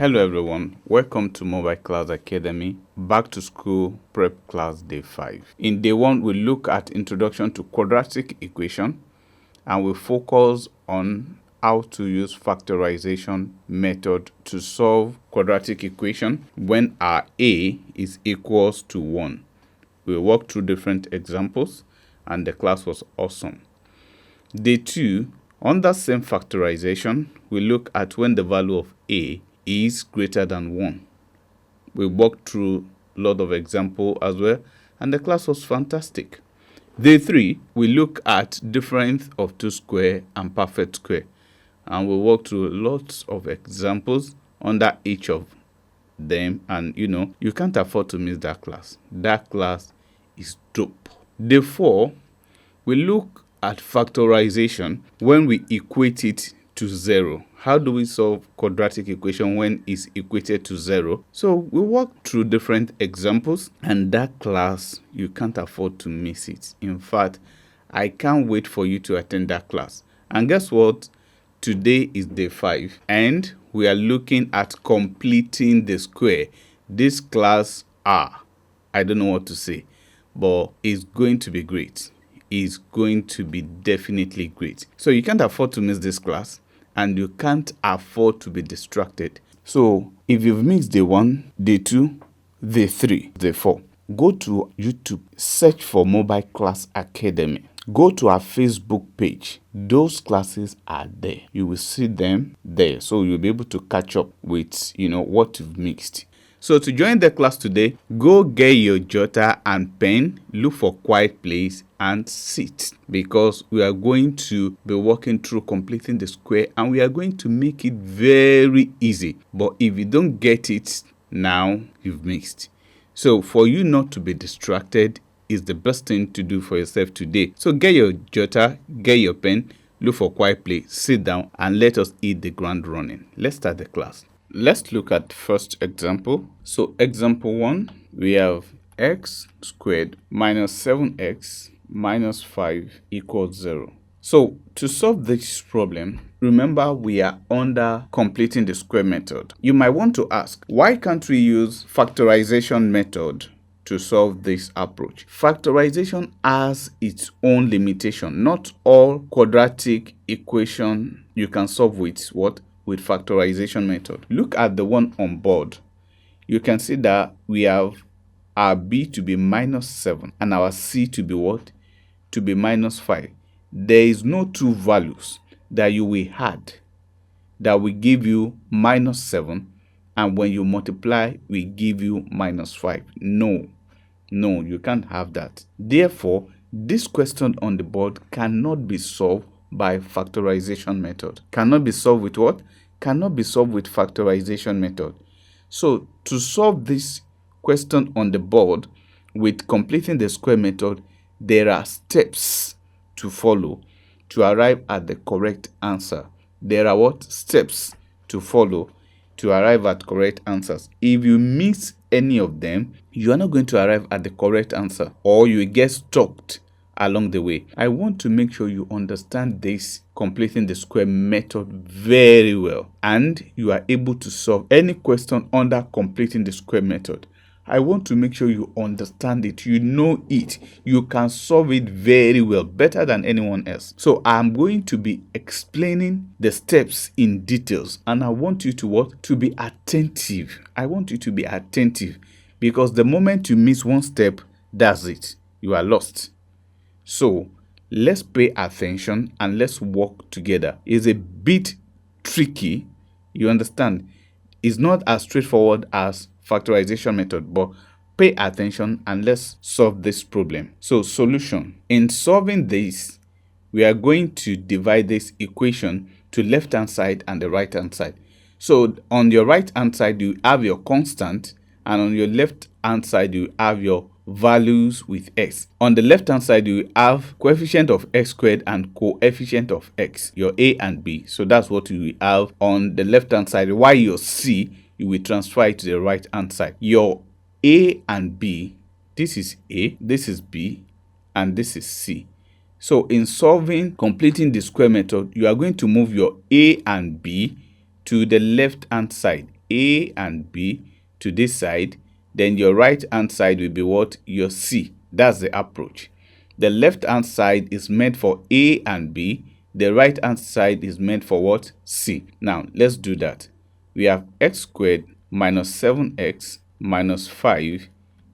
Hello everyone, welcome to Mobile Class Academy, back to school prep class day 5. In day 1, we look at introduction to quadratic equation and we focus on how to use factorization method to solve quadratic equation when our a is equals to 1. We walked through different examples and the class was awesome. Day 2, on that same factorization, we look at when the value of a is greater than 1. We walked through a lot of examples as well, and the class was fantastic. Day 3, we look at difference of 2 square and perfect square, and we walked through lots of examples under each of them, and you can't afford to miss that class. That class is dope. Day 4, we look at factorization when we equate it to 0. How do we solve quadratic equation when it's equated to 0? So we walked through different examples, and that class, you can't afford to miss it. In fact, I can't wait for you to attend that class. And guess what? Today is day 5, and we are looking at completing the square. This class, I don't know what to say, but it's going to be great. It's going to be definitely great. So you can't afford to miss this class, and you can't afford to be distracted. So if you've missed day 1, day 2, day 3, day 4, go to YouTube, search for Mobile Class Academy. Go to our Facebook page. Those classes are there. You will see them there. So you'll be able to catch up with, what you've missed. So to join the class today, go get your jotter and pen, look for quiet place and sit, because we are going to be walking through completing the square and we are going to make it very easy. But if you don't get it now, you've missed. So for you not to be distracted is the best thing to do for yourself today. So get your jotter, get your pen, look for quiet place, sit down and let us hit the ground running. Let's start the class. Let's look at first example. So example 1, we have x squared minus 7x minus 5 equals 0. So to solve this problem, remember we are under completing the square method. You might want to ask, why can't we use factorization method to solve this approach? Factorization has its own limitation. Not all quadratic equation you can solve with what? With factorization method. Look at the one on board. You can see that we have our b to be minus 7 and our c to be what? To be minus 5. There is no two values that you will add that will give you minus 7, and when you multiply will give you minus 5. No, you can't have that. Therefore, this question on the board cannot be solved by factorization method. Cannot be solved with what? Cannot be solved with factorization method. So to solve this question on the board with completing the square method, there are steps to follow to arrive at the correct answer. There are what? Steps to follow to arrive at correct answers. If you miss any of them, you are not going to arrive at the correct answer, or you get stuck along the way. I want to make sure you understand this completing the square method very well, and you are able to solve any question under completing the square method. I want to make sure you understand it, you know it, you can solve it very well, better than anyone else. So I'm going to be explaining the steps in details, and I want you to what? To be attentive. I want you to be attentive, because the moment you miss one step, that's it. You are lost. So let's pay attention and let's work together. It's a bit tricky, you understand. It's not as straightforward as factorization method, but pay attention and let's solve this problem. So solution. In solving this, we are going to divide this equation to left hand side and the right hand side. So on your right hand side, you have your constant, and on your left hand side, you have your values with x. On the left hand side, you have coefficient of x squared and coefficient of x, your a and b. So that's what you will have on the left hand side, while your c, you will transfer it to the right hand side. Your a and b, this is a, this is b, and this is c. So in solving completing the square method, you are going to move your a and b to the left hand side. A and B to this side, then your right hand side will be what? Your C. That's the approach. The left hand side is meant for A and B. The right hand side is meant for what? C. Now, let's do that. We have x squared minus 7x minus 5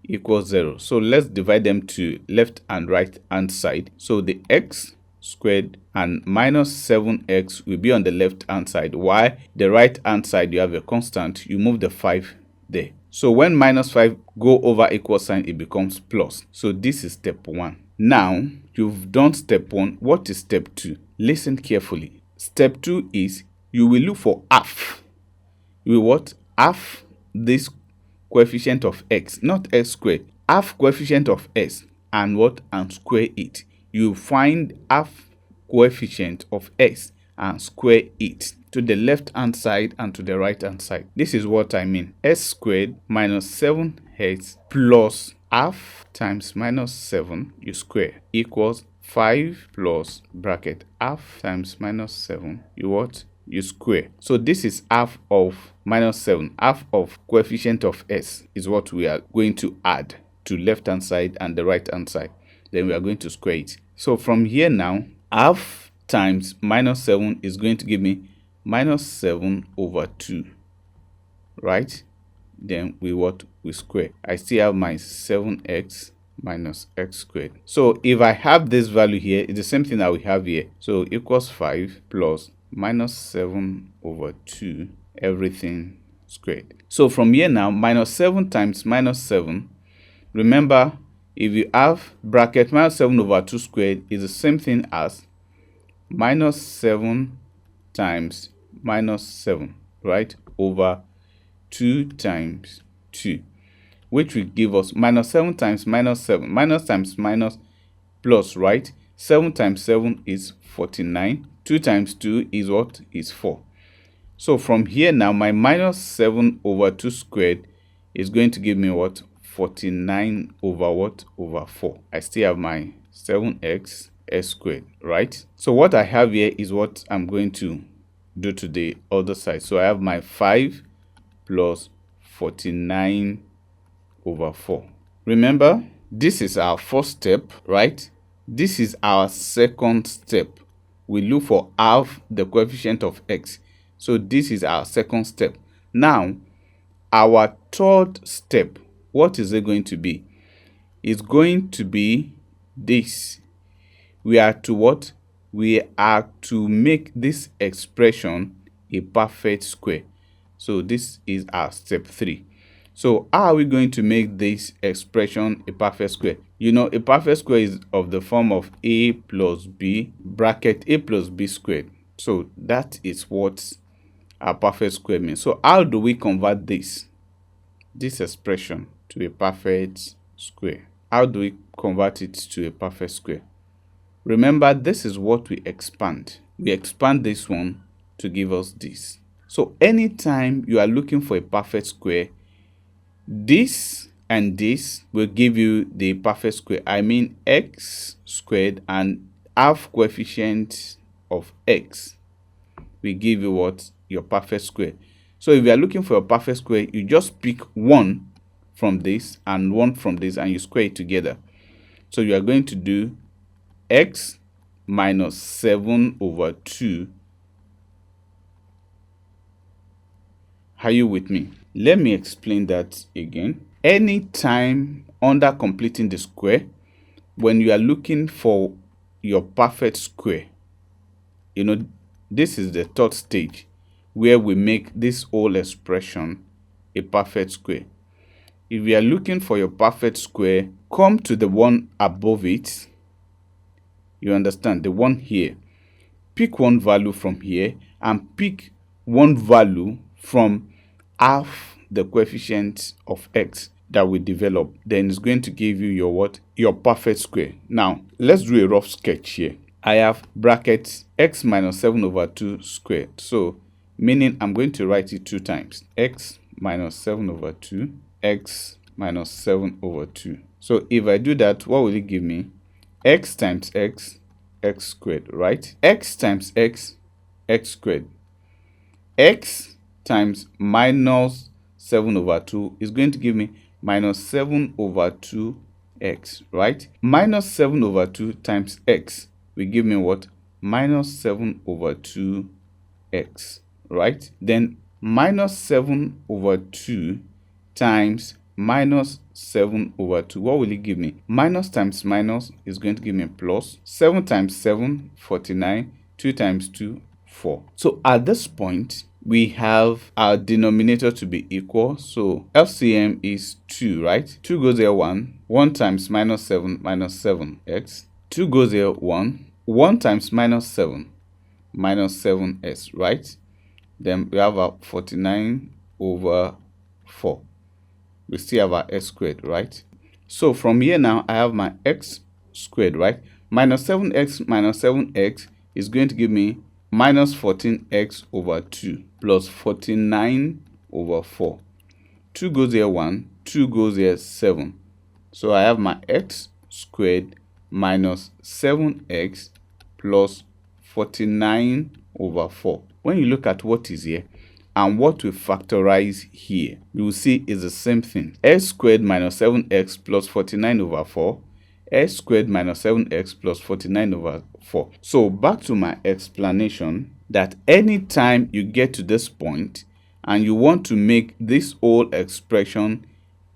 equals 0. So let's divide them to left and right hand side. So the x squared and minus 7x will be on the left hand side, while the right hand side you have a constant. You move the 5 there. So when minus 5 go over equal sign, it becomes plus. So this is step 1. Now you've done step 1. What is step 2? Listen carefully. Step 2 is you will look for half. You will what? Half this coefficient of x, not x squared. Half coefficient of s and what? And square it. You find half coefficient of s and square it to the left hand side and to the right hand side. This is what I mean. S squared minus 7x plus half times minus 7 you square equals 5 plus bracket half times minus 7 you what? You square. So this is half of minus 7. Half of coefficient of s is what we are going to add to left hand side and the right hand side. Then we are going to square it. So from here now, half times minus 7 is going to give me minus 7 over 2, right? Then we what? We square. I still have my 7x minus x squared. So if I have this value here, it's the same thing that we have here. So equals 5 plus minus 7 over 2, everything squared. So from here now, minus 7 times minus 7, remember, if you have bracket minus 7 over 2 squared is the same thing as minus 7 times minus 7, right, over 2 times 2, which will give us minus 7 times minus 7, minus times minus plus, right? 7 times 7 is 49. 2 times 2 is what? Is 4. So from here now, my minus 7 over 2 squared is going to give me what? 49 over what? Over 4. I still have my 7x s squared, right? So what I have here is what I'm going to do to the other side. So I have my 5 plus 49 over 4. Remember, this is our first step, right? This is our second step. We look for half the coefficient of x. So this is our second step. Now, our third step, what is it going to be? It's going to be this. We are to what? We are to make this expression a perfect square. So this is our step 3. So how are we going to make this expression a perfect square? You know, a perfect square is of the form of a plus b bracket a plus b squared. So that is what a perfect square means. So how do we convert this expression to a perfect square? How do we convert it to a perfect square? Remember, this is what we expand. We expand this one to give us this. So anytime you are looking for a perfect square, this and this will give you the perfect square. I mean x squared and half coefficient of x will give you what? Your perfect square. So if you are looking for a perfect square, you just pick one from this and one from this and you square it together. So you are going to do x minus 7 over 2. Are you with me? Let me explain that again. Anytime under completing the square, when you are looking for your perfect square, you know, this is the third stage where we make this whole expression a perfect square. If you are looking for your perfect square, come to the one above it. You understand? The one here. Pick one value from here and pick one value from half the coefficient of x that we develop. Then it's going to give you your what? Your perfect square. Now, let's do a rough sketch here. I have brackets x minus 7 over 2 squared. So, meaning I'm going to write it 2 times. X minus 7 over 2, x minus 7 over 2. So, if I do that, what will it give me? X times x, x squared, right? X times x, x squared. X times minus 7 over 2 is going to give me minus 7 over 2x, right? Minus 7 over 2 times x will give me what? Minus 7 over 2x, right? Then minus 7 over 2 times minus 7 over 2. What will it give me? Minus times minus is going to give me plus. 7 times 7, 49. 2 times 2, 4. So at this point, we have our denominator to be equal. So LCM is 2, right? 2 goes here 1. 1 times minus 7x. 2 goes here 1. 1 times minus 7 minus 7s, right? Then we have our 49 over 4. We still have our x squared, right? So from here now, I have my x squared, right? Minus 7x minus 7x is going to give me minus 14x over 2 plus 49 over 4. 2 goes here 1, 2 goes here 7. So I have my x squared minus 7x plus 49 over 4. When you look at what is here and what we factorize here, you will see is the same thing. X squared minus 7x plus 49 over 4. X squared minus 7x plus 49 over 4. So back to my explanation that anytime you get to this point and you want to make this whole expression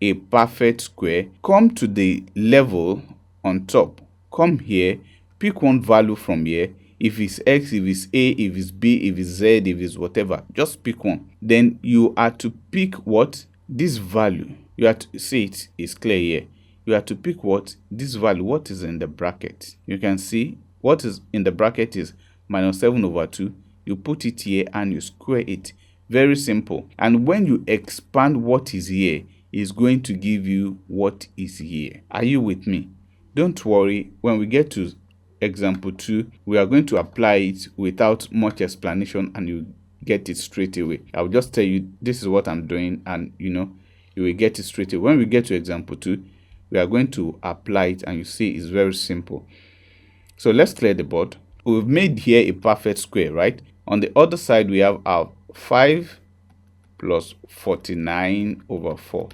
a perfect square, come to the level on top. Come here, pick one value from here. If it's x, if it's a, if it's b, if it's z, if it's whatever, just pick one. Then you are to pick what? This value. You have to see it is clear here. You have to pick what? This value, what is in the bracket. You can see what is in the bracket is minus 7 over 2. You put it here and you square it. Very simple. And when you expand what is here, it's going to give you what is here. Are you with me? Don't worry. When we get to example 2, we are going to apply it without much explanation and you get it straight away. I'll just tell you this is what I'm doing and you will get it straight away. When we get to example 2, we are going to apply it and you see it's very simple. So let's clear the board. We've made here a perfect square, right? On the other side, we have our 5 plus 49 over 4.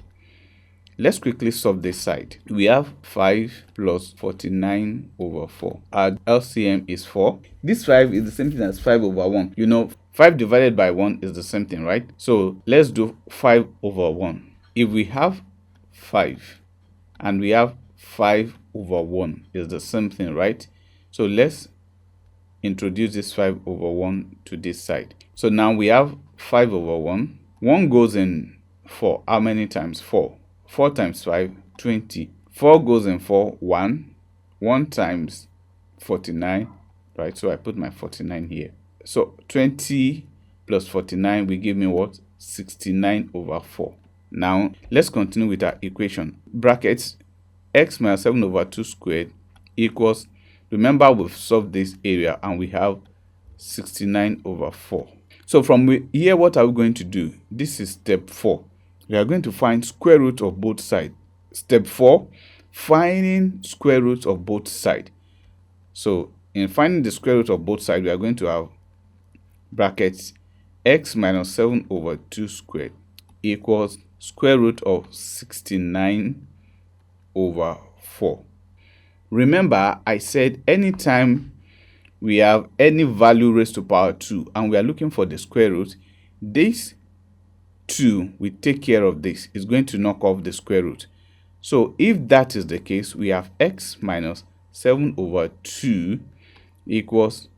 Let's quickly solve this side. We have 5 plus 49 over 4. Our LCM is 4. This 5 is the same thing as 5 over 1. 5 divided by 1 is the same thing, right? So let's do 5 over 1. If we have 5 and we have 5 over 1 is the same thing, right? So let's introduce this 5 over 1 to this side. So now we have 5 over 1. 1 goes in 4. How many times? 4. 4 times 5, 20. 4 goes in 4, 1. 1 times 49, right? So I put my 49 here. So 20 plus 49 will give me what? 69 over 4. Now, let's continue with our equation. Brackets, x minus 7 over 2 squared equals, remember we've solved this area and we have 69 over 4. So from here, what are we going to do? This is step 4. We are going to find square root of both sides. Step 4, finding square root of both sides. So in finding the square root of both sides, we are going to have brackets x minus 7 over 2 squared equals square root of 69 over 4. Remember, I said anytime we have any value raised to power 2 and we are looking for the square root, this 2 will take care of this. It's going to knock off the square root. So if that is the case, we have x minus 7 over 2 equals,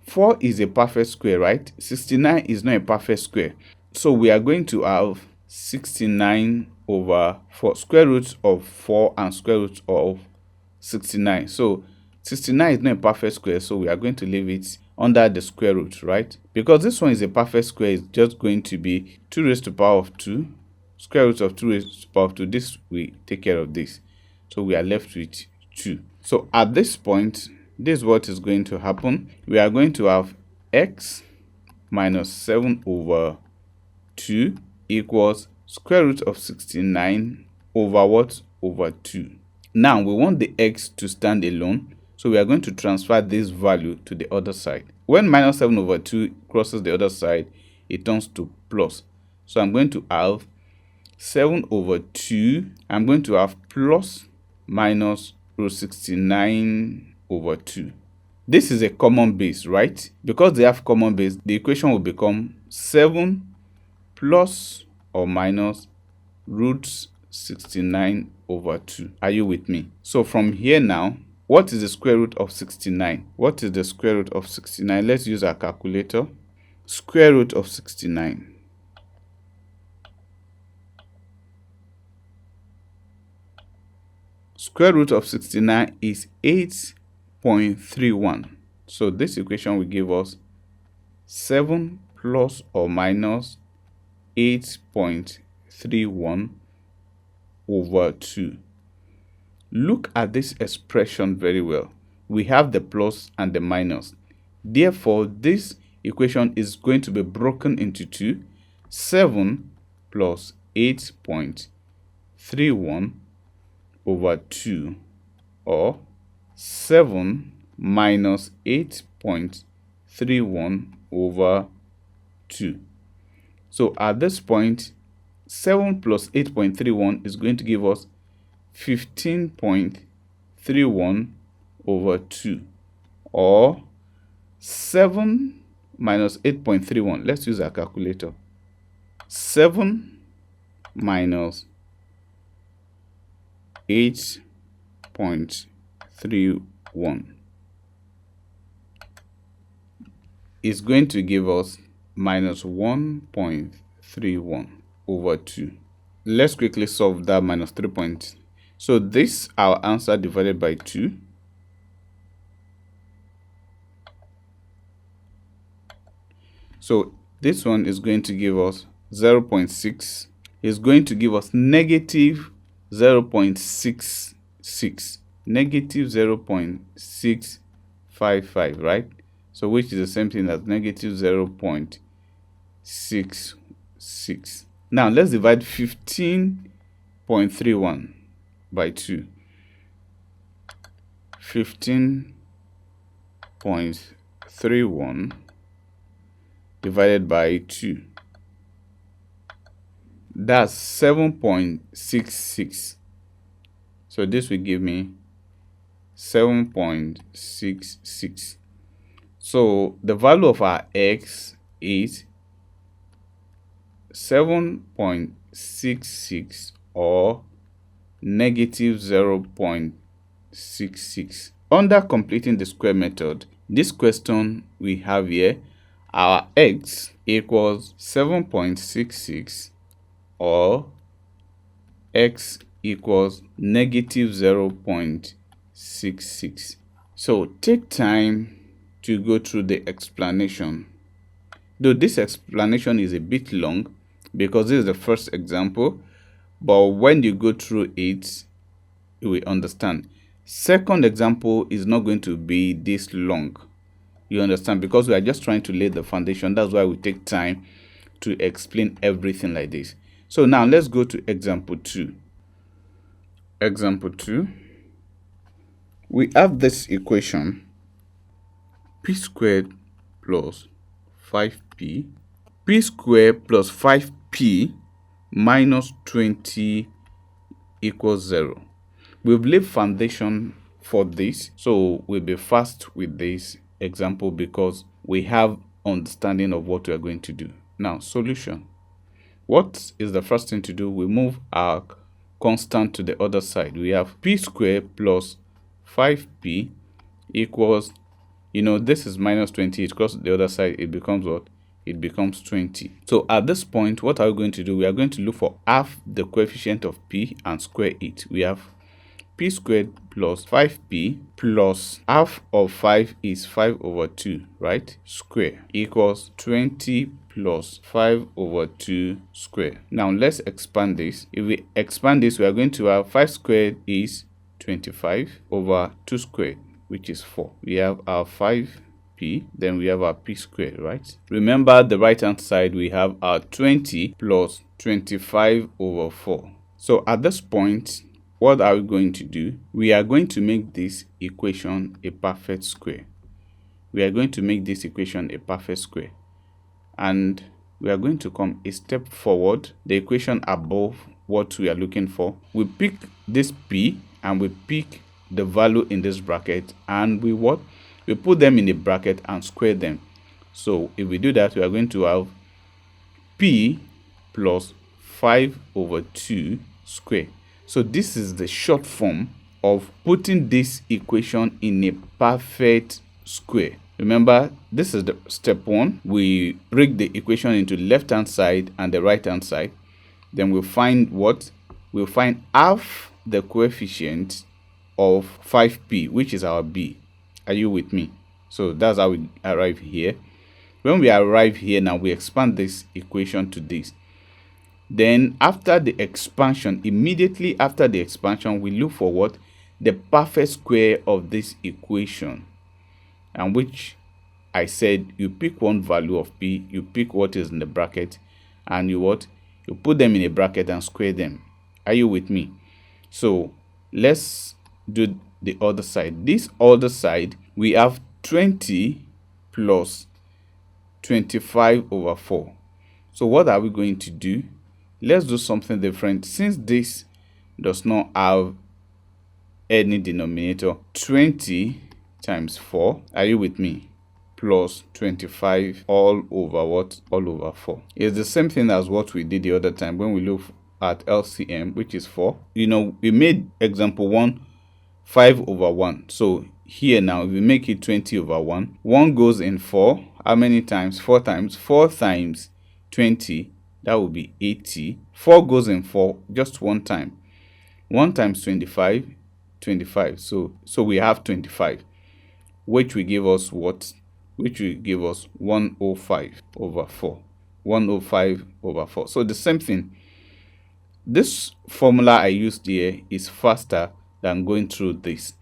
4 is a perfect square, right? 69 is not a perfect square. So we are going to have 69 over 4, square root of 4 and square root of 69. So 69 is not a perfect square, so we are going to leave it under the square root, right? Because this one is a perfect square, it's just going to be 2 raised to the power of 2, square root of 2 raised to the power of 2. This will take care of this. So we are left with 2. So at this point, this is what is going to happen. We are going to have x minus 7 over 2 equals square root of 69 over what? Over 2. Now we want the x to stand alone. So we are going to transfer this value to the other side. When minus 7 over 2 crosses the other side, it turns to plus. So I'm going to have 7 over 2. I'm going to have plus minus root 69 over 2. This is a common base, right? Because they have common base, the equation will become 7 plus or minus root 69 over 2. Are you with me? So from here now, what is the square root of 69? What is the square root of 69? Let's use our calculator. Square root of 69. Square root of 69 is 8.31. So this equation will give us 7 plus or minus 8.31 over 2. Look at this expression very well. We have the plus and the minus. Therefore, this equation is going to be broken into two. 7 plus 8.31 over 2, or 7 minus 8.31 over 2. So at this point, 7 plus 8.31 is going to give us 15.31 over 2, or 7 minus 8.31. Let's use our calculator. 7 minus 8.31 is going to give us minus 1.31 over 2. Let's quickly solve that minus 3 points. So this our answer divided by 2. So this one is going to give us 0.6. Is going to give us negative 0.66. Negative 0.655, right? So which is the same thing as negative 0.66. Now let's divide 15.31 by 2. 15.31 divided by 2. That's 7.66. So this will give me 7.66. So the value of our x is 7.66 or negative 0.66. Under completing the square method, this question we have here, our x equals 7.66 or x equals negative 0.66. So take time to go through the explanation. Though this explanation is a bit long because this is the first example, but when you go through it, you will understand. Second example is not going to be this long. You understand? Because we are just trying to lay the foundation. That's why we take time to explain everything like this. So now let's go to example 2. Example 2. We have this equation p squared plus 5p. P squared plus 5p minus 20 equals 0. We've laid foundation for this, so we'll be fast with this example because we have understanding of what we are going to do. Now, solution. What is the first thing to do? We move our constant to the other side. We have p squared plus 5p equals, this is minus 20. It goes to the other side. It becomes what? It becomes 20. So at this point, what are we going to do? We are going to look for half the coefficient of p and square it. We have p squared plus 5p plus half of 5 is 5 over 2, right? Square equals 20 plus 5 over 2 square. Now let's expand this. If we expand this, we are going to have 5 squared is 25 over 2 squared, which is 4. We have our 5p, then we have our p squared, right? Remember the right hand side, we have our 20 plus 25 over 4. So at this point, what are we going to do? We are going to make this equation a perfect square. We are going to make this equation a perfect square. And we are going to come a step forward, the equation above what we are looking for. We pick this P and we pick the value in this bracket, and we put them in a bracket and square them. So if we do that, we are going to have P plus 5 over 2 square. So this is the short form of putting this equation in a perfect square. Remember, this is the step 1. We break the equation into left hand side and the right hand side. Then we'll find what? We'll find half the coefficient of 5p, which is our b. Are you with me? So that's how we arrive here. When we arrive here now, we expand this equation to this. Then after the expansion, immediately after the expansion, we look for what? The perfect square of this equation. And which I said, you pick one value of p, you pick what is in the bracket, and you put them in a bracket and square them. Are you with me? So let's do the other side. This other side, we have 20 plus 25 over 4. So what are we going to do? Let's do something different. Since this does not have any denominator, 20 times 4, are you with me, plus 25 all over what? All over 4. It's the same thing as what we did the other time when we look at LCM, which is 4. We made example 1 5 over 1. So here now, if we make it 20 over 1, 1 goes in 4. How many times? 4 times. 4 times 20, that will be 80. 4 goes in 4 just one time. 1 times 25, 25. So we have 25, which will give us what? Which will give us 105 over 4. 105 over 4. So the same thing. This formula I used here is faster than going through this.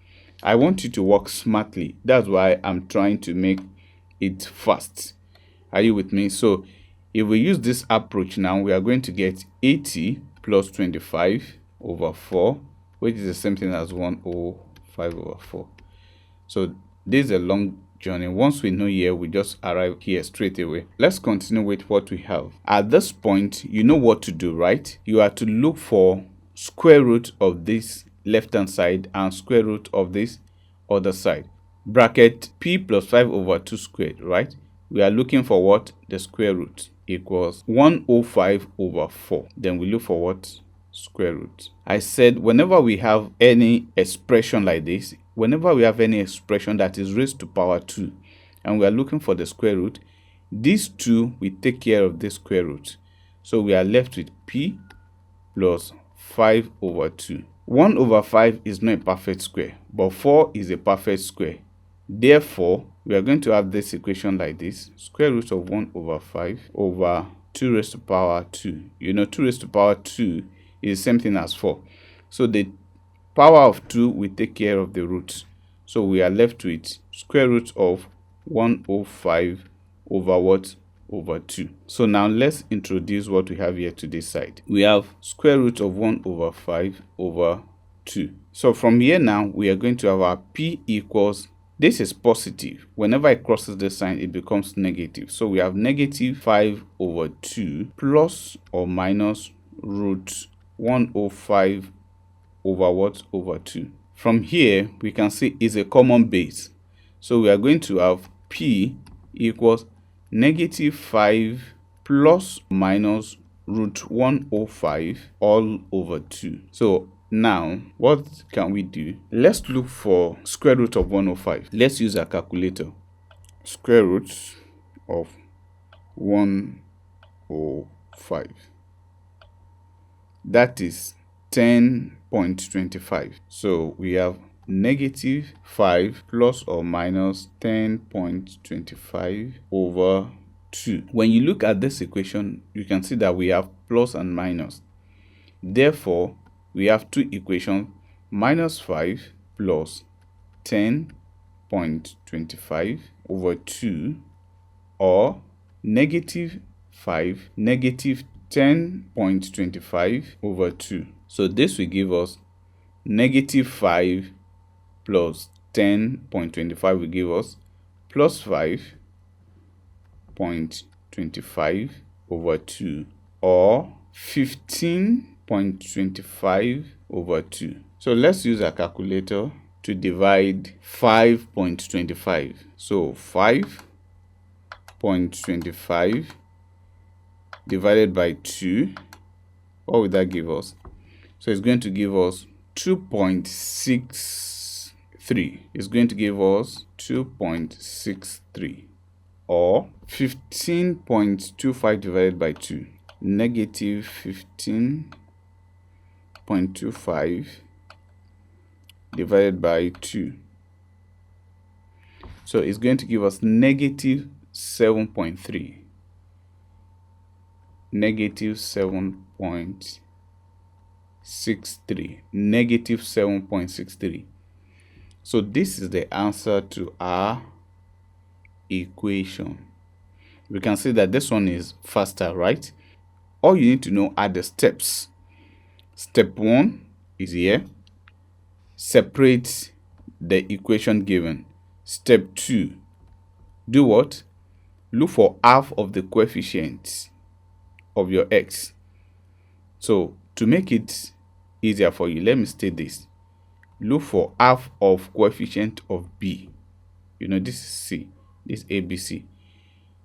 I want you to work smartly. That's why I'm trying to make it fast. Are you with me? So if we use this approach now, we are going to get 80 plus 25 over 4, which is the same thing as 105 over 4. So this is a long journey. Once we know here, we just arrive here straight away. Let's continue with what we have. At this point, you know what to do, right? You are to look for square root of this left hand side and square root of this other side. Bracket p plus 5 over 2 squared, right? We are looking for what? The square root equals 105 over 4. Then we look for what? Square root. I said whenever we have any expression like this, whenever we have any expression that is raised to power 2 and we are looking for the square root, these two will take care of the square root. So we are left with p plus 5 over 2. 1 over 5 is not a perfect square, but 4 is a perfect square. Therefore, we are going to have this equation like this. Square root of 1 over 5 over 2 raised to power 2. 2 raised to power 2 is the same thing as 4. So the power of 2 will take care of the roots. So we are left with square root of 105 over what? Over 2. So now let's introduce what we have here to this side. We have square root of 1 over 5 over 2. So from here now, we are going to have our p equals, this is positive. Whenever it crosses the sign, it becomes negative. So we have negative 5 over 2 plus or minus root 105 over what? Over 2. From here, we can see is a common base. So we are going to have p equals negative 5 plus minus root 105 all over 2. So now, what can we do? Let's look for square root of 105. Let's use a calculator. Square root of 105. That is 10.25. So we have negative 5 plus or minus 10.25 over 2. When you look at this equation, you can see that we have plus and minus. Therefore, we have two equations, minus 5 plus 10.25 over 2, or negative 5 negative 10.25 over 2. So this will give us negative 5 plus 10.25 will give us plus 5.25 over 2 or 15.25 over 2. So let's use a calculator to divide 5.25. So 5.25 divided by 2, what would that give us? So it's going to give us 2.63. It's going to give us 2.63 or 15.25 divided by 2, negative 15.25 divided by 2. So it's going to give us negative 7.3. Negative 7.63. Negative 7.63. So this is the answer to our equation. We can see that this one is faster, right? All you need to know are the steps. Step 1 is here. Separate the equation given. Step 2, do what? Look for half of the coefficients of your x. So to make it easier for you, let me state this. Look for half of coefficient of b. You know, this is c, this is ABC.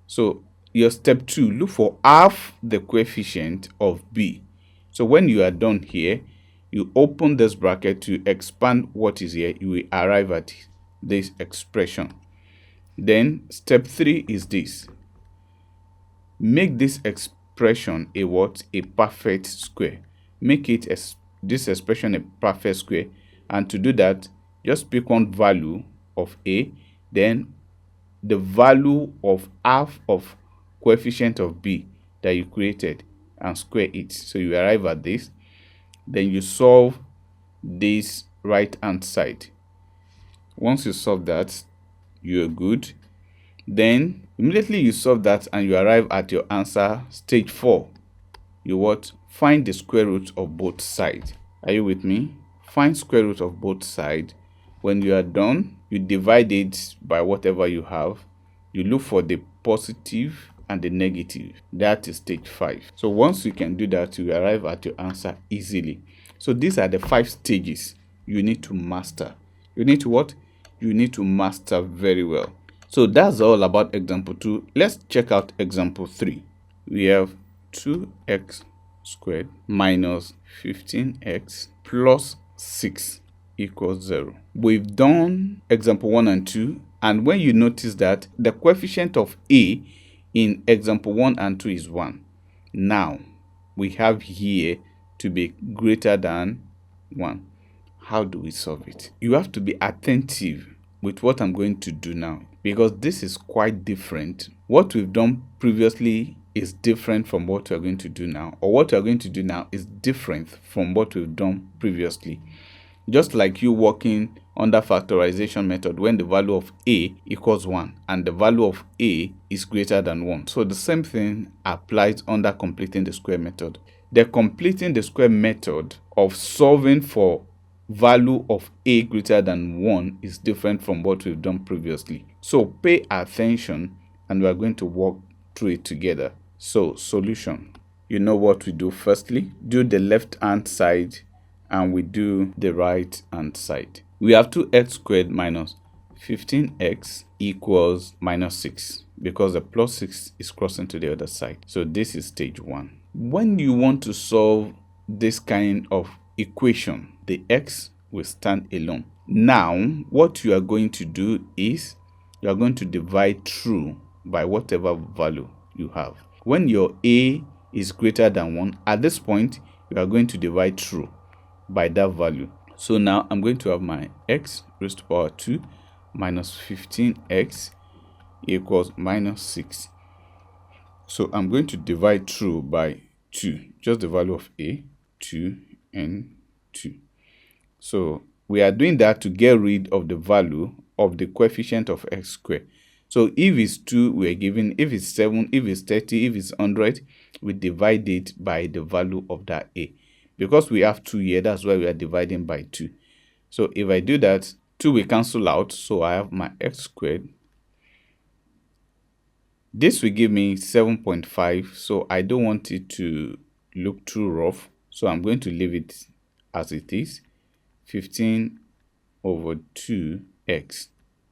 So your step 2, look for half the coefficient of b. So when you are done here, you open this bracket to expand what is here. You will arrive at this expression. Then step 3 is this. Make this expression a what? A perfect square. Make it this expression a perfect square. And to do that, just pick one value of a, then the value of half of coefficient of b that you created, and square it. So you arrive at this. Then you solve this right hand side. Once you solve that, you're good. Then immediately you solve that and you arrive at your answer. Stage 4, you what? Find the square root of both sides. Are you with me? Find square root of both sides. When you are done, you divide it by whatever you have. You look for the positive and the negative. That is stage 5. So once you can do that, you arrive at your answer easily. So these are the 5 stages you need to master. You need to what? You need to master very well. So that's all about example 2. Let's check out example 3. We have 2x squared minus 15x plus 6 equals 0. We've done example 1 and 2, and when you notice that the coefficient of a in example 1 and 2 is 1. Now we have here to be greater than 1. How do we solve it? You have to be attentive with what I'm going to do now, because this is quite different. What we've done previously is different from what we're going to do now, or what we're going to do now is different from what we've done previously. Just like you working under factorization method when the value of a equals 1 and the value of a is greater than 1. So the same thing applies under completing the square method. The completing the square method of solving for value of a greater than 1 is different from what we've done previously. So pay attention and we are going to walk through it together. So solution. You know what we do firstly? Do the left hand side and we do the right hand side. We have 2x squared minus 15x equals minus 6 because the plus 6 is crossing to the other side. So this is stage 1. When you want to solve this kind of equation, the x will stand alone. Now what you are going to do is you are going to divide through by whatever value you have. When your a is greater than 1, at this point you are going to divide through by that value. So now I'm going to have my x raised to power 2 minus 15x equals minus 6. So I'm going to divide through by 2, just the value of a, 2 and 2. So we are doing that to get rid of the value of the coefficient of x squared. So if it's 2, we are given, if it's 7, if it's 30, if it's 100, we divide it by the value of that a. Because we have 2 here, that's why we are dividing by 2. So if I do that, 2 will cancel out. So I have my x squared This will give me 7.5, so I don't want it to look too rough, so I'm going to leave it as it is. 15 over 2x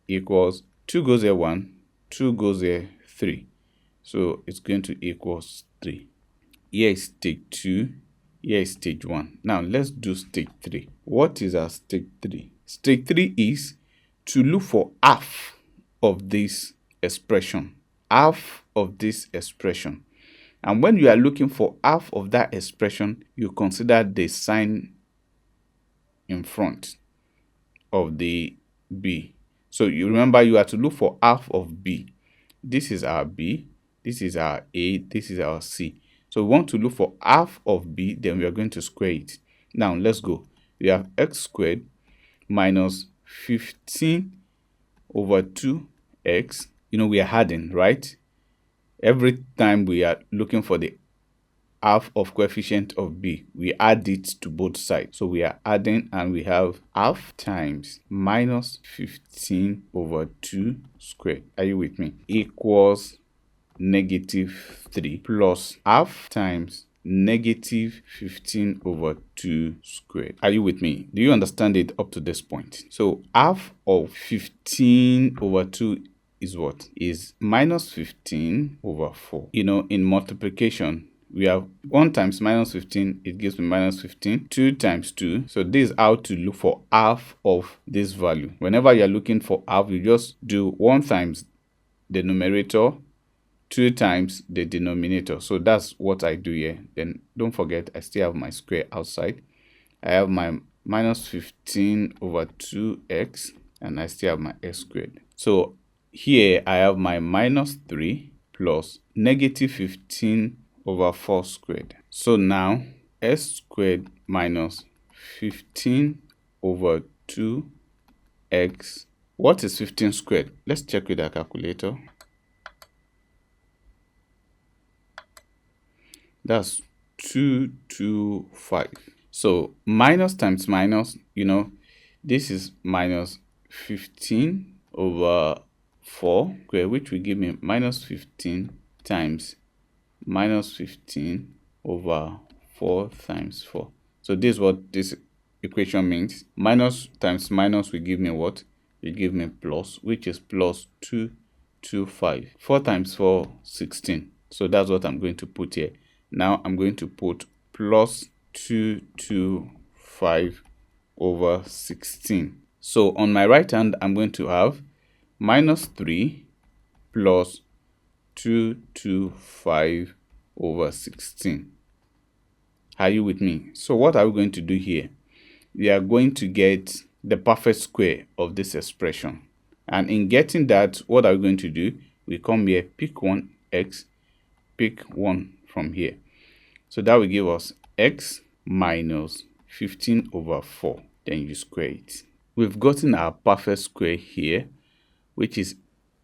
equals 2 goes here 1, 2 goes here 3, so it's going to equals 3. Here is stage 2, here is stage 1. Now let's do stage 3. What is our stage 3? Stage 3 is to look for half of this expression. Half of this expression. And when you are looking for half of that expression, you consider the sign in front of the b. So you remember you have to look for half of b. This is our b, this is our a, this is our c. So we want to look for half of b, then we are going to square it. Now let's go. We have x squared minus 15 over 2x. You know, we are adding, right? Every time we are looking for the half of coefficient of b, we add it to both sides. So we are adding, and we have half times minus 15 over 2 squared. Are you with me? Equals negative 3 plus half times negative 15 over 2 squared. Are you with me? Do you understand it up to this point? So half of 15 over 2 is what? Is minus 15 over 4. You know, in multiplication, we have 1 times minus 15, it gives me minus 15. 2 times 2. So this is how to look for half of this value. Whenever you're looking for half, you just do 1 times the numerator, 2 times the denominator. So that's what I do here. Then don't forget, I still have my square outside. I have my minus 15 over 2x, and I still have my x squared. So here I have my minus 3 plus negative 15 over 4 squared. So now s squared minus 15 over 2x. What is 15 squared? Let's check with our calculator. That's 225. So minus times minus, you know, this is minus 15 over 4 square, which will give me minus 15 times minus 15 over 4 times 4. So this is what this equation means. Minus times minus will give me what? Will give me plus, which is plus 225. 4 times 4, 16. So that's what I'm going to put here. Now I'm going to put plus 225 over 16. So on my right hand, I'm going to have minus 3 plus 225 over 16. Are you with me? So what are we going to do here? We are going to get the perfect square of this expression. And in getting that, what are we going to do? We come here, pick one x, pick 1 from here. So that will give us x minus 15 over 4. Then you square it. We've gotten our perfect square here, which is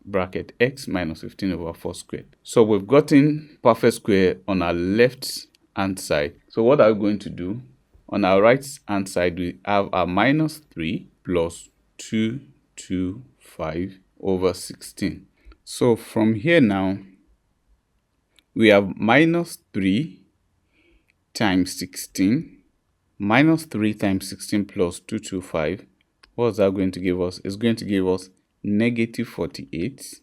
bracket x minus 15 over 4 squared. So we've gotten perfect square on our left hand side. So what are we going to do? On our right hand side, we have our minus 3 plus 225 over 16. So from here now, we have minus 3 times 16, minus 3 times 16 plus 225. What is that going to give us? It's going to give us negative 48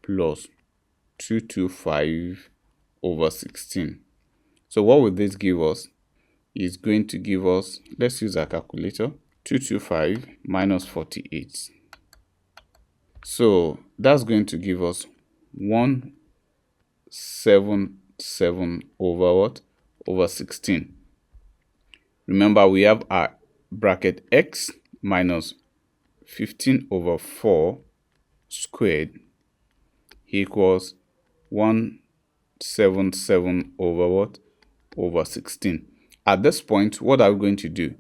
plus 225 over 16. So what will this give us? It's going to give us, let's use our calculator, 225 minus 48. So that's going to give us 177 over what? Over 16. Remember, we have our bracket x minus 15 over 4 squared equals 177 over what? Over 16. At this point, what are we going to do?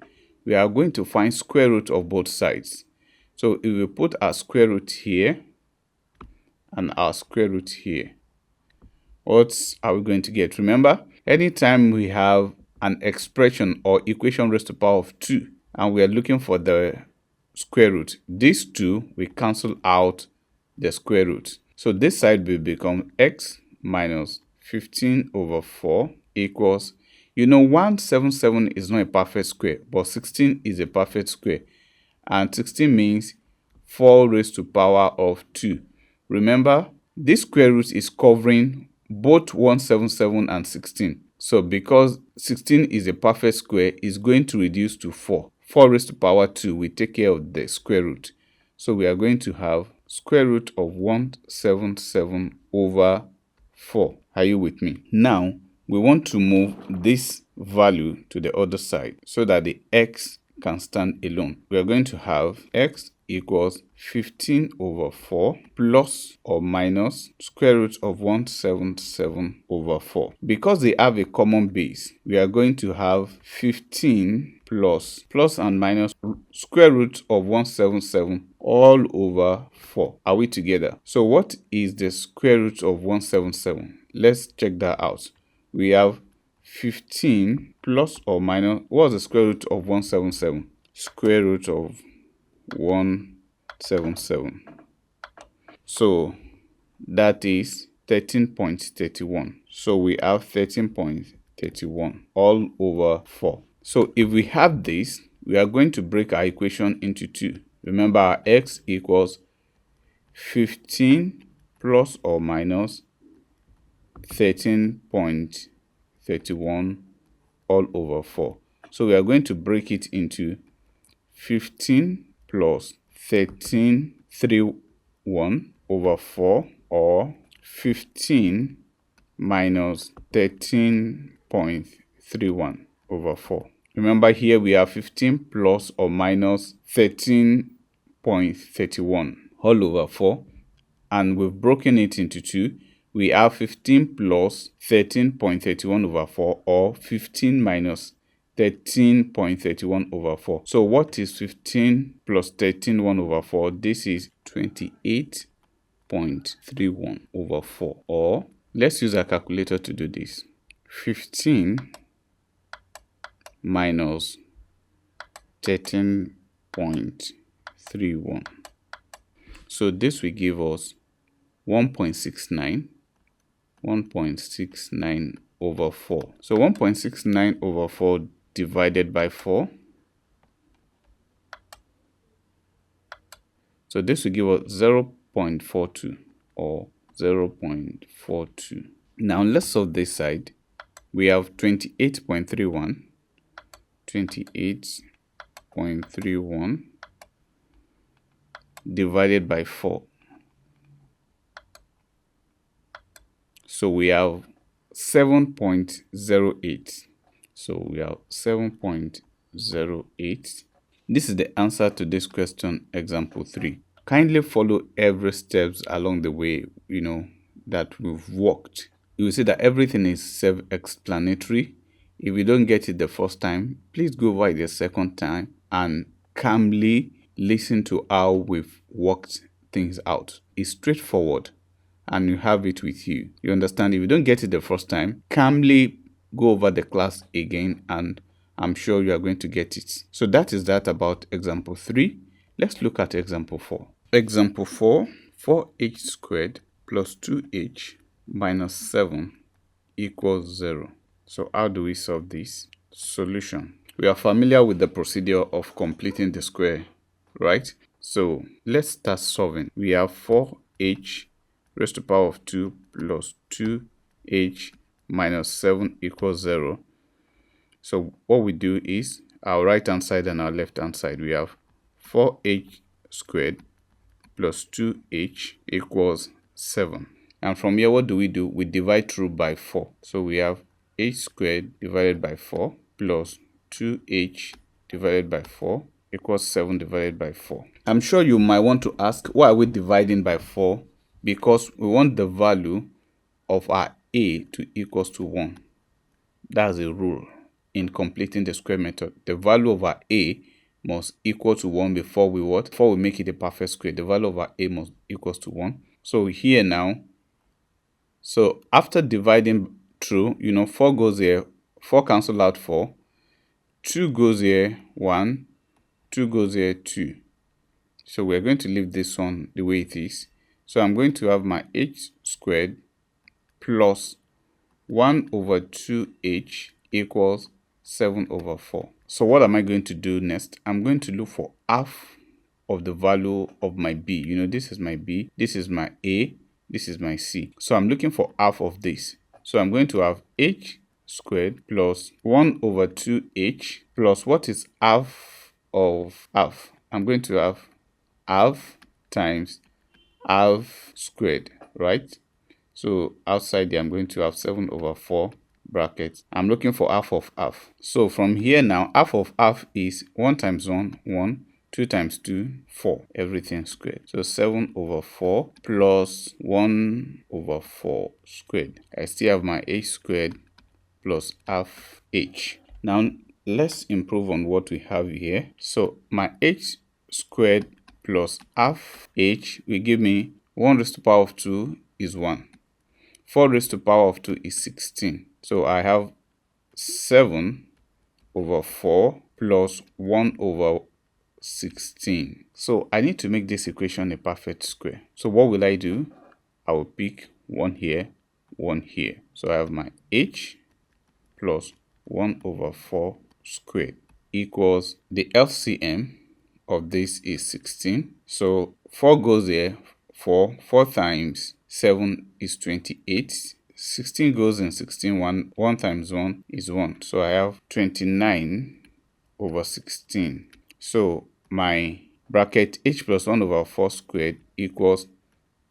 We are going to find square root of both sides. So if we put our square root here and our square root here, what are we going to get? Remember, anytime we have an expression or equation raised to the power of 2 and we are looking for the square root, these two will cancel out the square root. So this side will become x minus 15 over 4 equals, 177 is not a perfect square, but 16 is a perfect square. And 16 means 4 raised to power of 2. Remember, this square root is covering both 177 and 16. So because 16 is a perfect square, it's going to reduce to 4. 4 raised to power 2 will take care of the square root. So we are going to have square root of 177 over 4. Are you with me? Now, we want to move this value to the other side so that the x can stand alone. We are going to have x equals 15 over 4 plus or minus square root of 177 over 4. Because they have a common base, we are going to have 15 plus and minus square root of 177 all over 4. Are we together? So what is the square root of 177? Let's check that out. We have 15 plus or minus, what's the square root of 177? Square root of 177. So that is 13.31. So we have 13.31 all over 4. So if we have this, we are going to break our equation into two. Remember, our x equals 15 plus or minus 13.31 all over 4. So we are going to break it into 15 plus 13.31 over 4, or 15 minus 13.31 over 4. Remember, here we have 15 plus or minus 13.31 all over 4, and we've broken it into two. We have 15 plus 13.31 over 4, or 15 minus 13.31 over 4. So what is 15 plus 13.1 over 4? This is 28.31 over 4. Or let's use a calculator to do this. 15 minus 13.31. So this will give us 1.69 over 4. So 1.69 over 4 divided by 4. So this will give us 0.42 or 0.42. Now let's solve this side. We have 28.31 divided by 4. So we have 7.08. So we have 7.08. This is the answer to this question, example 3. Kindly follow every steps along the way, that we've walked. You will see that everything is self-explanatory. If you don't get it the first time, please go over it the second time and calmly listen to how we've worked things out. It's straightforward and you have it with you. You understand? If you don't get it the first time, calmly go over the class again and I'm sure you are going to get it. So that is that about example 3. Let's look at example 4. Example 4, 4h squared plus 2h minus 7 equals 0. So how do we solve this? Solution. We are familiar with the procedure of completing the square, right? So let's start solving. We have 4h raised to the power of 2 plus 2h minus 7 equals 0. So what we do is our right hand side and our left hand side. We have 4h squared plus 2h equals 7. And from here, what do? We divide through by 4. So we have h squared divided by 4 plus 2h divided by 4 equals 7 divided by 4. I'm sure you might want to ask, why are we dividing by 4? Because we want the value of our a to equals to 1. That's a rule in completing the square method. The value of our a must equal to 1 before we what? Before we make it a perfect square. The value of our a must equals to 1. So here now, so after dividing through, 4 goes here, 4 cancel out 4, 2 goes here, 1, 2 goes here, 2. So we're going to leave this one the way it is. So I'm going to have my h squared plus 1 over 2h equals 7 over 4. So what am I going to do next? I'm going to look for half of the value of my b. You know, this is my b, this is my a, this is my c. So I'm looking for half of this. So I'm going to have h squared plus 1 over 2h plus what is half of half? I'm going to have half times half squared, right? So outside there, I'm going to have 7 over 4 brackets. I'm looking for half of half. So from here now, half of half is 1 times 1, 1, 2 times 2, 4, everything squared. So 7 over 4 plus 1 over 4 squared. I still have my h squared plus half h. Now let's improve on what we have here. So my h squared plus half h will give me 1 raised to the power of 2 is 1. 4 raised to the power of 2 is 16. So I have 7 over 4 plus 1 over 16. So I need to make this equation a perfect square. So what will I do? I will pick 1 here, 1 here. So I have my h plus 1 over 4 squared equals the LCM of this is 16. So 4 goes there, 4 times 7 is 28. 16 goes in 16, 1 times 1 is 1. So I have 29 over 16. So my bracket h plus 1 over 4 squared equals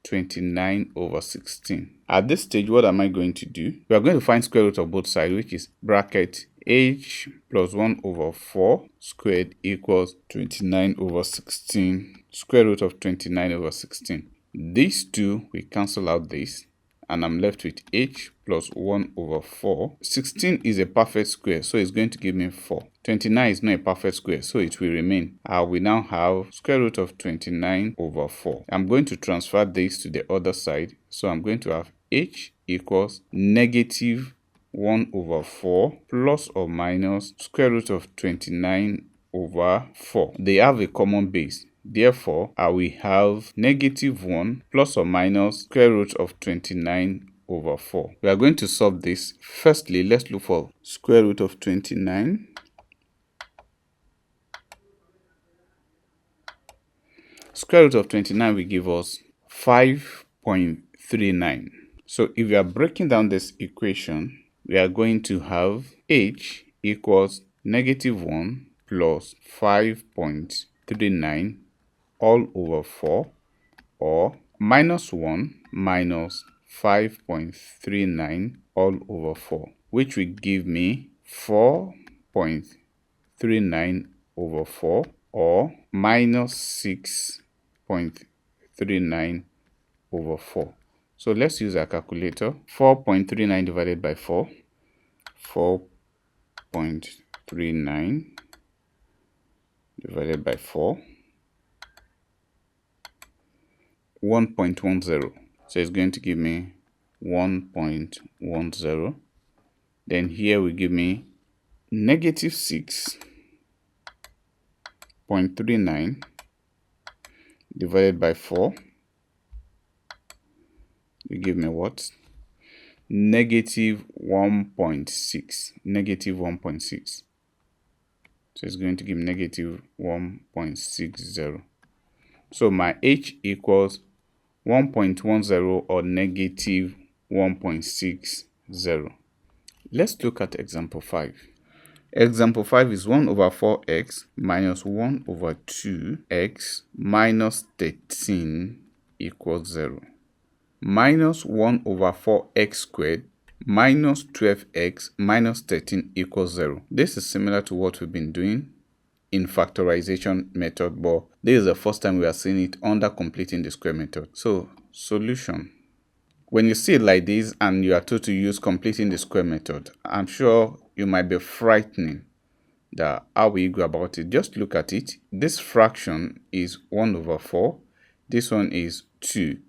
29 over 16. At this stage, what am I going to do? We are going to find square root of both sides, which is bracket h plus 1 over 4 squared equals 29 over 16. Square root of 29 over 16. These two, we cancel out this, and I'm left with h plus 1 over 4. 16 is a perfect square, so it's going to give me 4. 29 is not a perfect square, so it will remain. We now have square root of 29 over 4. I'm going to transfer this to the other side, so I'm going to have h equals negative 1 over 4 plus or minus square root of 29 over 4. They have a common base. Therefore, I will have negative 1 plus or minus square root of 29 over 4. We are going to solve this. Firstly, let's look for square root of 29. Square root of 29 will give us 5.39. So if we are breaking down this equation, we are going to have h equals negative 1 plus 5.39 all over 4, or minus 1 minus 5.39 all over 4, which will give me 4.39 over 4, or minus 6.39 over 4. So let's use our calculator. 4.39 divided by 4. 4.39 divided by 4. 1.10. So it's going to give me 1.10. Then here will give me negative 6.39 divided by 4 will give me what? Negative 1.6. Negative 1.6. So it's going to give negative 1.60. So my h equals 1.10 or negative 1.60. Let's look at example 5. Example 5 is 1 over 4x minus 1 over 2x minus 13 equals 0. Minus 1 over 4x squared minus 12x minus 13 equals 0. This is similar to what we've been doing in factorization method, but this is the first time we are seeing it under completing the square method. So solution. When you see it like this and you are told to use completing the square method, I'm sure you might be frightening that how will you go about it. Just look at it. This fraction is 1 over 4. This one is 2.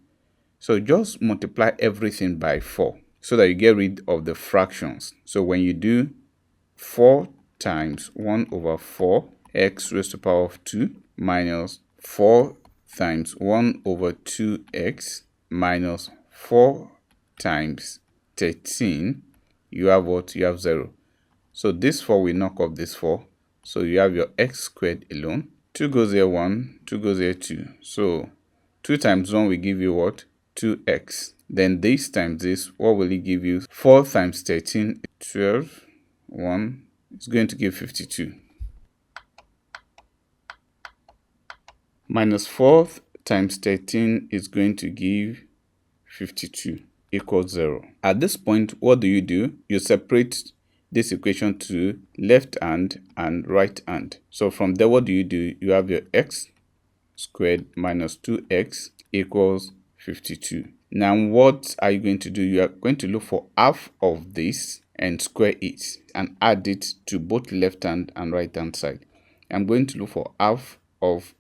So just multiply everything by 4 so that you get rid of the fractions. So when you do 4 times 1 over 4 x raised to the power of 2 minus 4 times 1 over 2x minus 4 times 13, you have what? You have 0. So this 4 will knock off this 4. So you have your x squared alone. 2 goes here 1, 2 goes here 2. So 2 times 1 will give you what? 2x. Then this times this, what will it give you? 4 times 13, 12, 1, it's going to give 52. Minus 4 times 13 is going to give 52 equals 0. At this point, what do? You separate this equation to left hand and right hand. So from there, what do? You have your x squared minus 2x equals 52. Now, what are you going to do? You are going to look for half of this and square it and add it to both left hand and right hand side. I'm going to look for half of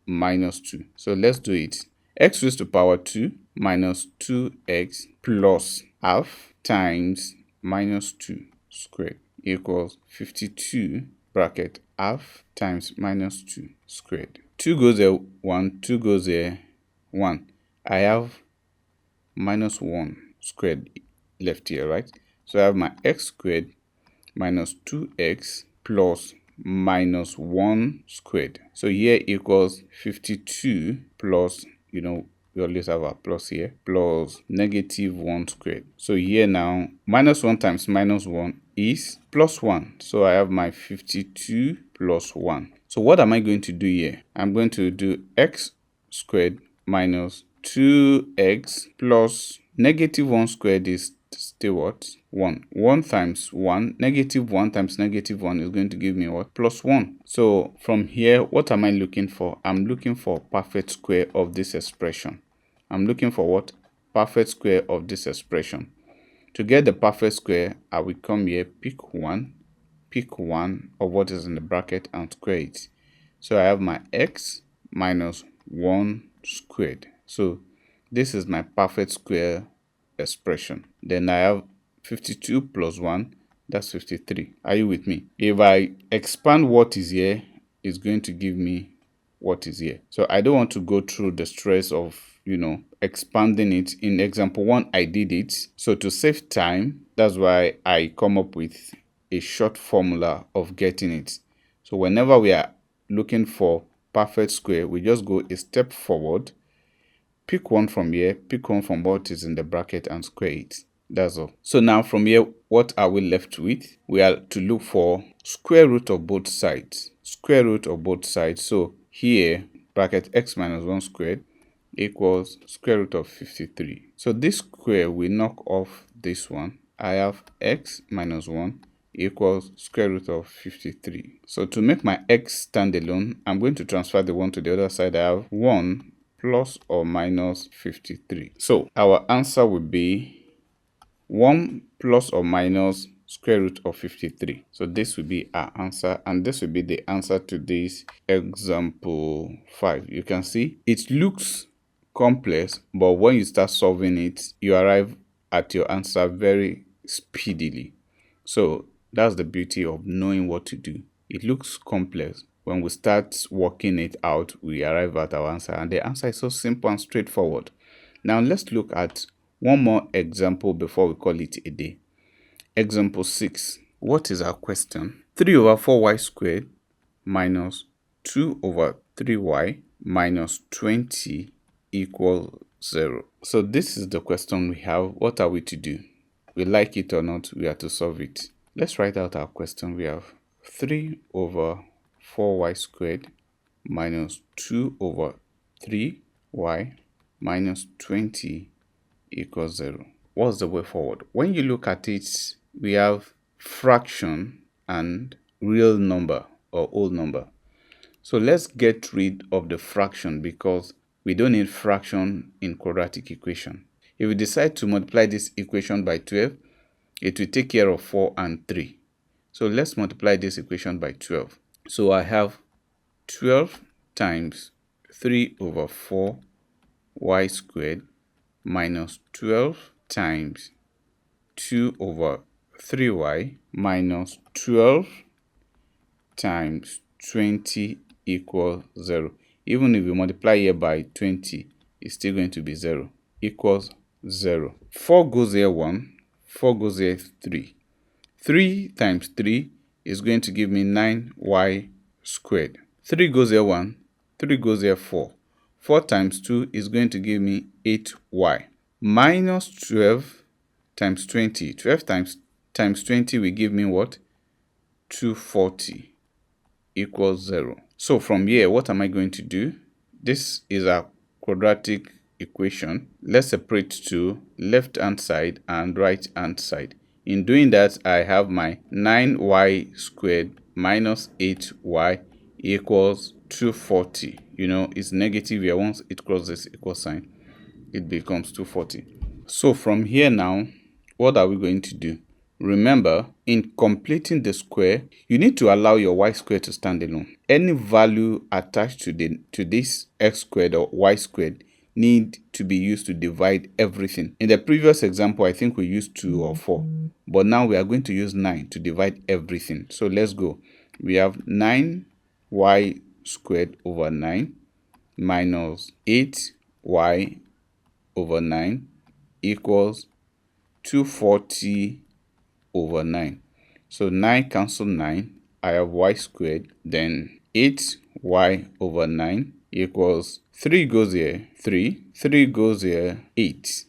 minus 2. So let's do it. X raised to power 2 minus 2x plus half times minus 2 squared equals 52 bracket half times minus 2 squared. 2 goes there 1, 2 goes there 1. I have minus 1 squared left here, right? So I have my x squared minus 2x plus minus 1 squared. So here equals 52 plus, we always have our plus here, plus negative 1 squared. So here now, minus 1 times minus 1 is plus 1. So I have my 52 plus 1. So what am I going to do here? I'm going to do x squared minus 2x plus negative 1 squared is still what? 1. 1 times 1, negative 1 times negative 1 is going to give me what? Plus 1. So from here, what am I looking for? I'm looking for perfect square of this expression. I'm looking for what? Perfect square of this expression. To get the perfect square, I will come here, pick one of what is in the bracket and square it. So I have my x minus 1 squared. So this is my perfect square expression. Then I have 52 plus 1, that's 53. Are you with me? If I expand what is here, it's going to give me what is here. So I don't want to go through the stress of, expanding it. In example 1, I did it. So to save time, that's why I come up with a short formula of getting it. So whenever we are looking for perfect square, we just go a step forward, pick one from here, pick one from what is in the bracket and square it. That's all. So now from here, what are we left with? We are to look for square root of both sides. Square root of both sides. So here, bracket x minus 1 squared equals square root of 53. So this square will knock off this one. I have x minus 1 equals square root of 53. So to make my x stand alone, I'm going to transfer the 1 to the other side. I have 1 plus or minus 53. So our answer would be 1 plus or minus square root of 53. So this will be our answer, and this will be the answer to this example 5. You can see it looks complex, but when you start solving it, you arrive at your answer very speedily. So that's the beauty of knowing what to do. It looks complex. When we start working it out, we arrive at our answer, and the answer is so simple and straightforward. Now let's look at one more example before we call it a day. Example 6. What is our question? 3 over 4y squared minus 2 over 3y minus 20 equals 0. So this is the question we have. What are we to do? We like it or not, we have to solve it. Let's write out our question. We have 3 over 4y squared minus 2 over 3y minus 20 equals 0. What's the way forward? When you look at it, we have fraction and real number or whole number. So let's get rid of the fraction because we don't need fraction in quadratic equation. If we decide to multiply this equation by 12, it will take care of 4 and 3. So let's multiply this equation by 12. So I have 12 times 3 over 4 y squared minus 12 times 2 over 3y minus 12 times 20 equals 0. Even if we multiply here by 20, it's still going to be 0, equals 0. 4 goes here 1, 4 goes here 3. 3 times 3 is going to give me 9y squared. 3 goes here 1, 3 goes here 4. 4 times 2 is going to give me 8y. Minus 12 times 20. 12 times 20 will give me what? 240 equals 0. So from here, what am I going to do? This is a quadratic equation. Let's separate to left hand side and right hand side. In doing that, I have my 9y squared minus 8y equals 240. You know, it's negative here. Once it crosses equal sign, it becomes 240. So from here now, what are we going to do? Remember, in completing the square, you need to allow your y squared to stand alone. Any value attached to this x squared or y squared need to be used to divide everything. In the previous example, I think we used 2 or 4, but now we are going to use 9 to divide everything. So let's go. We have 9y squared over 9 minus 8y over 9 equals 240 over 9. So 9 cancel 9. I have y squared. Then 8y over 9 equals 3 goes here 3. 3 goes here 8.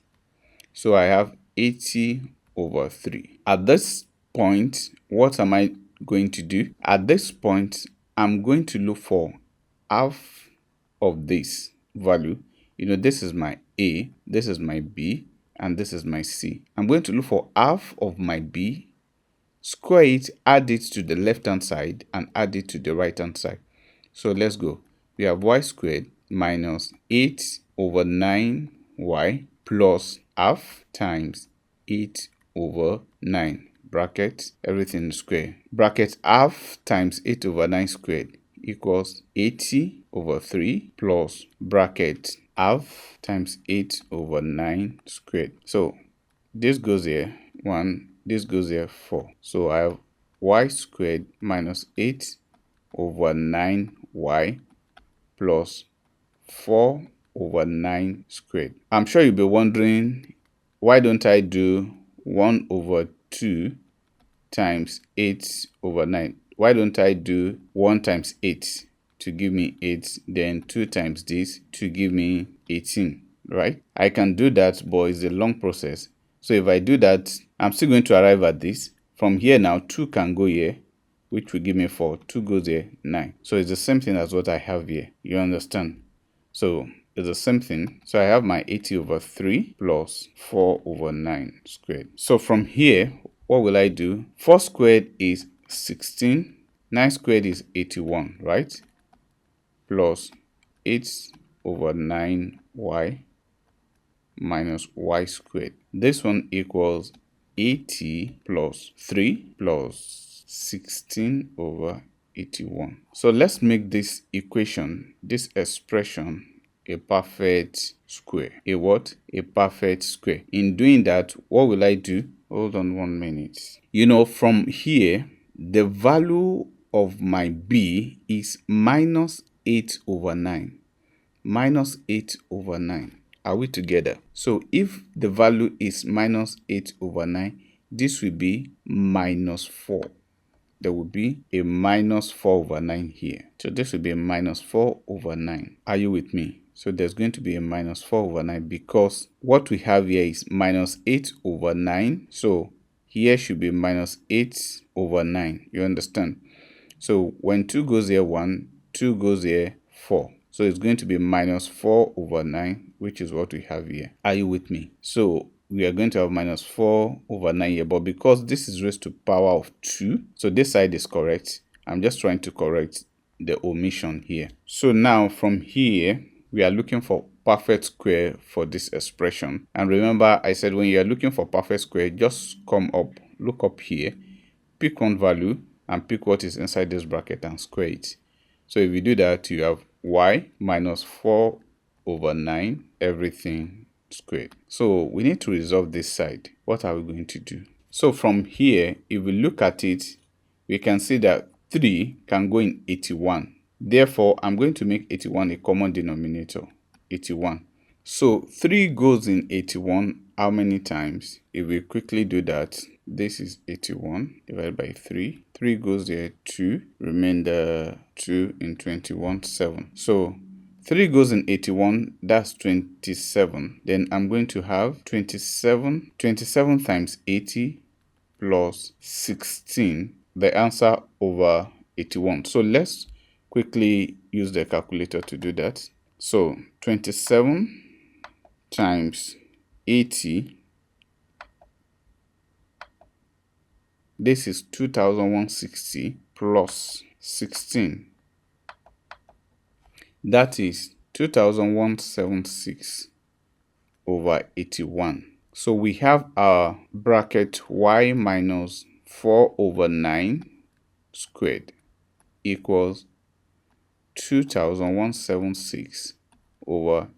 So I have 80 over 3. At this point, what am I going to do? At this point, I'm going to look for half of this value. You know, this is my A, this is my B, and this is my C. I'm going to look for half of my B, square it, add it to the left hand side, and add it to the right hand side. So let's go. We have y squared minus 8 over 9y plus half times 8 over 9. Bracket, everything square. Bracket half times 8 over 9 squared equals 80 over 3 plus bracket half times 8 over 9 squared. So this goes here 1, this goes here 4. So I have y squared minus 8 over 9y plus 4 over 9 squared. I'm sure you'll be wondering, why don't I do 1 over 2 times 8 over 9? Why don't I do 1 times 8 to give me 8, then 2 times this to give me 18, right? I can do that, but it's a long process. So if I do that, I'm still going to arrive at this. From here now, 2 can go here, which will give me 4. 2 goes here, 9. So it's the same thing as what I have here. You understand? So it's the same thing. So I have my 80 over 3 plus 4 over 9 squared. So from here, what will I do? 4 squared is 16. 9 squared is 81, right? Plus 8 over 9y minus y squared. This one equals 80 plus 3 plus 16 over 81. So let's make this equation, this expression, a perfect square. A what? A perfect square. In doing that, what will I do? Hold on 1 minute. You know, from here, the value of my b is minus 8 over 9. Minus 8 over 9. Are we together? So if the value is minus 8 over 9, this will be minus 4. There will be a minus 4 over 9 here. So this will be a minus 4 over 9. Are you with me? So there's going to be a minus 4 over 9 because what we have here is minus 8 over 9. So here should be minus 8 over 9. You understand? So when 2 goes here 1, 2 goes here 4. So it's going to be minus 4 over 9, which is what we have here. Are you with me? So we are going to have minus 4 over 9 here. But because this is raised to power of 2, so this side is correct. I'm just trying to correct the omission here. So now from here, we are looking for perfect square for this expression. And remember, I said when you are looking for perfect square, just come up, look up here, pick one value, and pick what is inside this bracket and square it. So if you do that, you have y minus 4 over 9, everything squared. So we need to resolve this side. What are we going to do? So from here, if we look at it, we can see that 3 can go in 81 Therefore, I'm going to make 81 a common denominator. 81. So 3 goes in 81 how many times? If we quickly do that, this is 81 divided by 3. 3 goes there, 2. Remainder 2 in 21, 7. So 3 goes in 81, that's 27. Then I'm going to have 27. 27 times 80 plus 16. The answer over 81. So let's quickly use the calculator to do that. So 27 times 80, this is 2160 plus 16, that is 2176 over 81. So we have our bracket y minus 4 over 9 squared equals 2176 over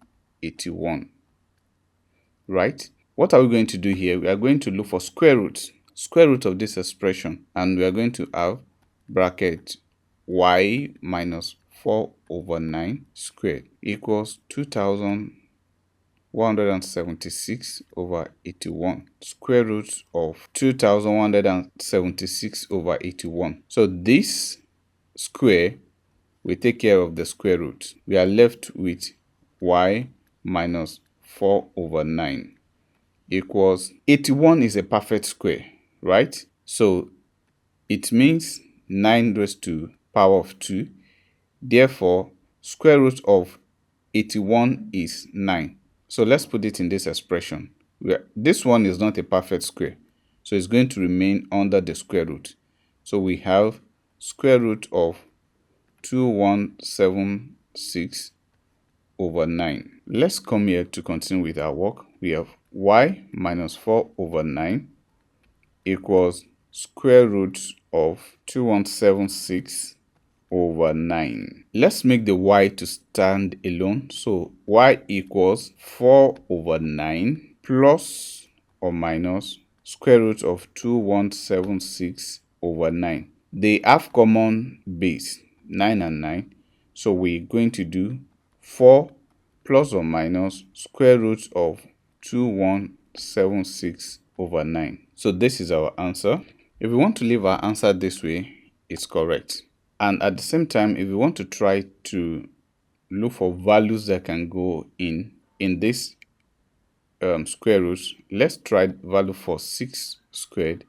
81. Right? What are we going to do here? We are going to look for square root of this expression, and we are going to have bracket y minus 4 over 9 squared equals 2176 over 81. Square root of 2176 over 81. So this square will take care of the square root. We are left with y minus 4 over 9 equals 81 is a perfect square, right? So it means 9 raised to power of 2. Therefore, square root of 81 is 9. So let's put it in this expression. This one is not a perfect square, so it's going to remain under the square root. So we have square root of 2176 over 9. Let's come here to continue with our work. We have y minus 4 over 9 equals square root of 2176 over 9. Let's make the y to stand alone. So y equals 4 over 9 plus or minus square root of 2176 over 9. They have common base, 9 and 9. So we're going to do 4 plus or minus square root of 2176 over 9. So this is our answer. If we want to leave our answer this way, it's correct. And at the same time, if we want to try to look for values that can go in this square root, let's try value for 6 squared,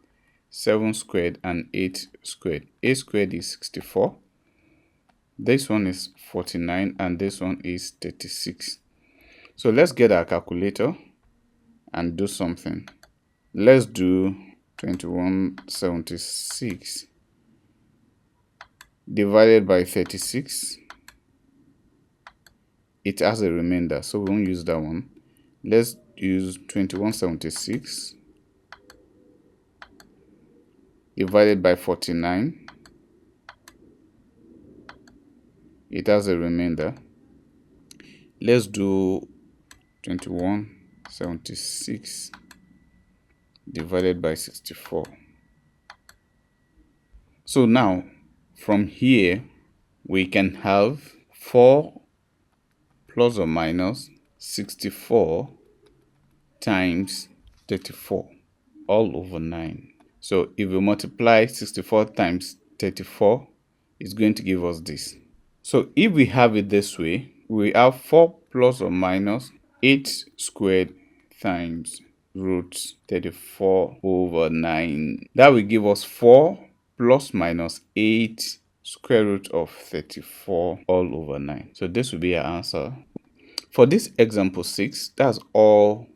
7 squared, and 8 squared. 8 squared is 64. This one is 49, and this one is 36. So let's get our calculator and do something. Let's do 2176 divided by 36. It has a remainder, so we won't use that one. Let's use 2176 divided by 49. It has a remainder. Let's do 2176 divided by 64. So now, from here, we can have 4 plus or minus 64 times 34 all over 9. So if we multiply 64 times 34, it's going to give us this. So if we have it this way, we have 4 plus or minus 8 squared times root 34 over 9. That will give us 4 plus minus 8 square root of 34 all over 9. So this will be our answer. For this example 6, that's all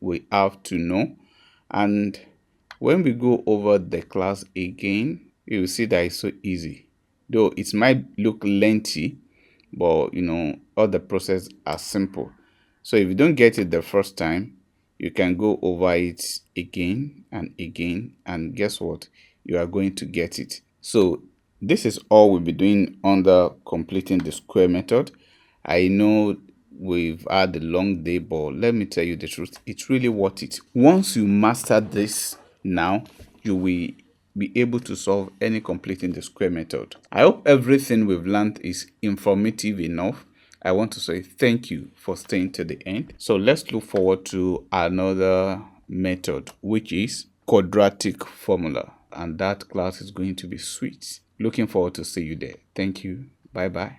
we have to know. And when we go over the class again, you will see that it's so easy. Though it might look lengthy, but all the process are simple. So if you don't get it the first time, you can go over it again and again, and guess what? You are going to get it. So this is all we'll be doing under completing the square method. I know we've had a long day, but let me tell you the truth, it's really worth it. Once you master this, now you will be able to solve any completing the square method. I hope everything we've learned is informative enough. I want to say thank you for staying to the end. So let's look forward to another method, which is quadratic formula. And that class is going to be sweet. Looking forward to see you there. Thank you. Bye-bye.